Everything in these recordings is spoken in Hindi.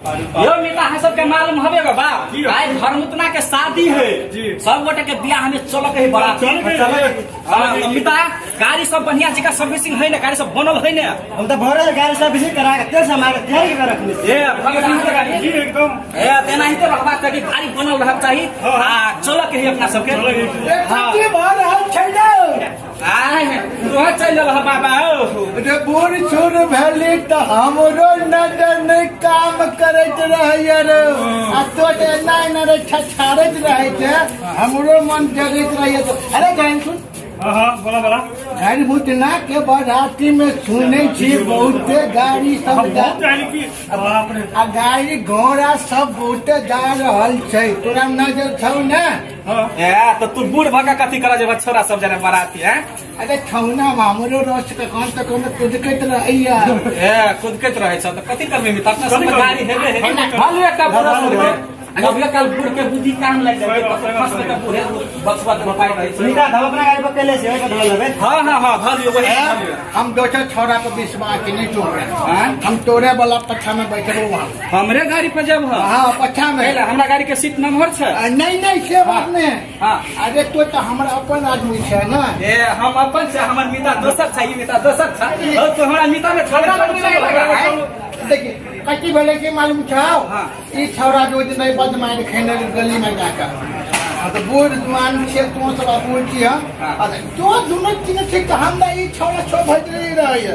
यो मिता है सबके मालूम हवे बाबा आज घरमुतना के शादी है सब गोटे के बियाह में चल के बारात मिता गाड़ी सब बढ़िया जगह सर्विसिंग है ना गाड़ी सब बनल है ना हम तो भरल गाड़ी सर्विसिंग करा के तेल समार के तैयारी कर रखनी ए गाड़ी एकदम ए तेना ही तो रखबा के गाड़ी बनल रहब चाहिए हां चल के अपना सबके हां के भर रहल छै ना आय तोह चल रहा बाबा रे बोर छोर भेली त हमरो नजर नहीं काम करत रहय रे आ तो ना ना रे छछारत रहै छै हमरो मन जगत रहय अरे गाइन सुन हाँ बोला बोला गाड़ी मुतना के बराती में सुने छी बहुते गाड़ी सब आ गाड़ी घोड़ा सब बहुते जा रहल छै तोरा नजर छौ ना ए तो तू बूढ़ भगा कथी करा जे छोरा सब जने बाराती हैं अरे छौना हमरो रस के कौन त कोनो कुदकैत रहैया ए कुदकैत रहै छ त कथी करबे मित अपना सब गाड़ी हेबे है हाल एकटा पूरा अब ये कल बूढ़ के बुद्धि काम लग जाए तो फंस के बूढ़े बचवा के पाई रही सुनीता हम अपना गाड़ी पर केले से ढोल लेबे हां धर लियो वही हम दोसर छोरा पर विश्वास नहीं तोड़े हम तोरे वाला पछा में बैठबो वहां हमरे गाड़ी पर जब हां पछा में पहले हमरा गाड़ी के सीट नंबर छै नहीं से बात नहीं हां अरे तो हमरा अपन आदमी छै ना ए हम अपन से हमर मिता दोसर छै ई मिता दोसर छै तो हमरा मिता में झगड़ा देखिए कच्ची भेले के मालूम छाओ ई छौरा जो नहीं बदमाश खेने गली में जाकर तो बूढ़ जवान छे तो सब बोल छी हां तो दोनों तीन ठीक हमरा ई छौरा छो भज नहीं रहय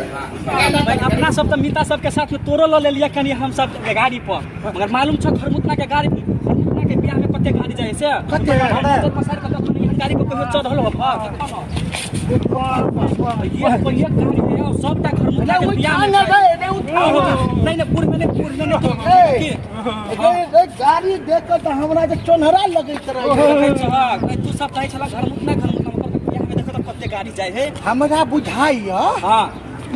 अपना सब तो मिता सब के साथ में तोरो ल लिया कनी हम सब गाड़ी पर मगर मालूम छ घरमुतना के गाड़ी घरमुतना के बियाह में कते गाड़ी जाय से कते पसार के गाड़ी पर कहियो चढ़ल हो ये गाड़ी है सबटा घरमुतना के बियाह में नहीं पूर्ण में गाड़ी देख के तो हमरा के चोनहरा लगैत रहे तू सब कहे छला घरमुतना बियाह में देखो तो कते गाड़ी जाय है हमरा बुझाई हां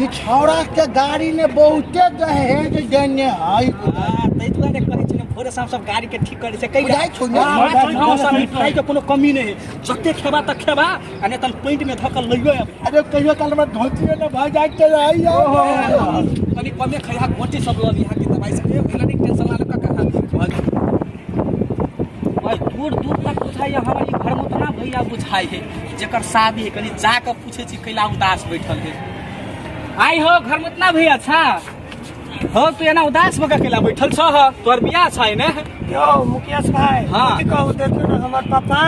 ई छौरा के गाड़ी ने बहुते दहेज देने है तै दुआरे कहै छै भोरे शाम सब गाड़ी के ठीक करे छै कई बुझाई छौ ना मिठाई के कोनो कमी नहीं है जते खेबा त खेबा आ ने तन पेंट में धकल लइयो अरे कहियो काल में धोती न भ जाय त रही कनी कमे खइहा गोटी सब ल लिहा के दवाई से भेला नहीं टेंशन ना लका कहा भाई दूर दूर तक बुझाई हमर ई घर में तो ना भैया बुझाई है जेकर शादी है कनी जाके पूछे छी कैला उदास बैठल है आई हो घर में इतना भैया अच्छा हो तू एना उदास भगा केला बैठल छ तोर बियाह छै ने यो मुकेश भाई की कहू देखियो ना हमर पापा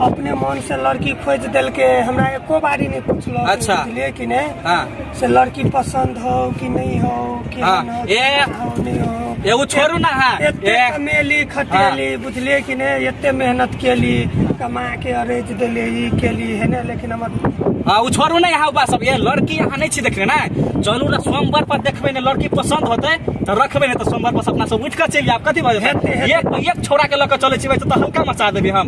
अपने मन से लड़की खोज देल के हमरा एको बारी नहीं पूछलो अच्छा लेकिन से लड़की पसंद हो कि नहीं हो कि ए एगो छोड़ू ना एते कमेली खटेली बुझले कि ने एते मेहनत केली कमा के अरेज देली ई केली है ने लेकिन हमर उ छोड़ू ना यहाँ बा सब ये लड़की यहाँ नहीं छी देखबे ना चलू ना सोमवार पर देखबे ने लड़की पसंद होते तो रखबे ने तो सोमवार पर अपना सब उठ के चल जाब कथी बजे एक छोरा के लके चले छी तो हल्का मचा देबे हम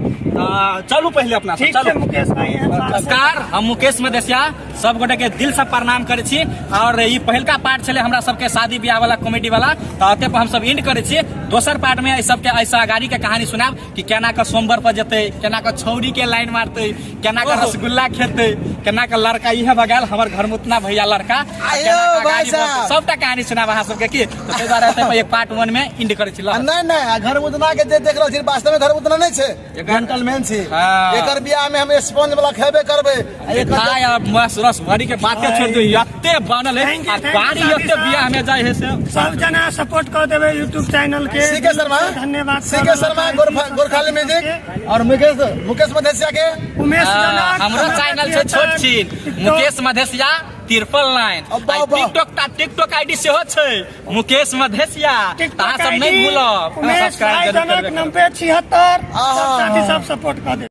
चलू पहले अपना ठीक है मुकेश भाई नमस्कार हम मुकेश मदेशिया सब गोटे के दिल से प्रणाम करे छी और ई पहलका पार्ट छले हमरा सबके शादी ब्याह वाला कॉमेडी वाला तो अते पर हम सब एंड करे छी दोसर पार्ट में सब के ऐसा गाड़ी के कहानी सुनाब कि केना का सोमवार पर जते केना का छौरी के लाइन मारते केना का रसगुल्ला खेते केना का लड़का इहे बगाल हमर घर में उतना भैया लड़का सबटा कहानी सुनाब अहाँ सबके की तो तै दुआरे एक पार्ट 1 में एंड करे छी नहीं घर मुतना के जे देख रहल छी वास्तव में घर मुतना नहीं छै जेंटलमैन छी एकर बियाह में हम स्पॉन्ज वाला खेबे करबे ए खाय अब मस रस भरी के बात के छोड़ दो एते बनल है आ गाड़ी एते बियाह में जाय है से सब जना सपोर्ट कर देबे YouTube चैनल के सीके शर्मा धन्यवाद सीके शर्मा गोरखाली म्यूजिक और मुकेश मधेसिया के उमेश हमरो चैनल छै छोट छी मुकेश मधेसिया 999 टिकटॉक आईडी से हो छै मुकेश मधेसिया अहाँ सब नहीं भूलब सब्सक्राइब करबे 76 सब सपोर्ट कर दे।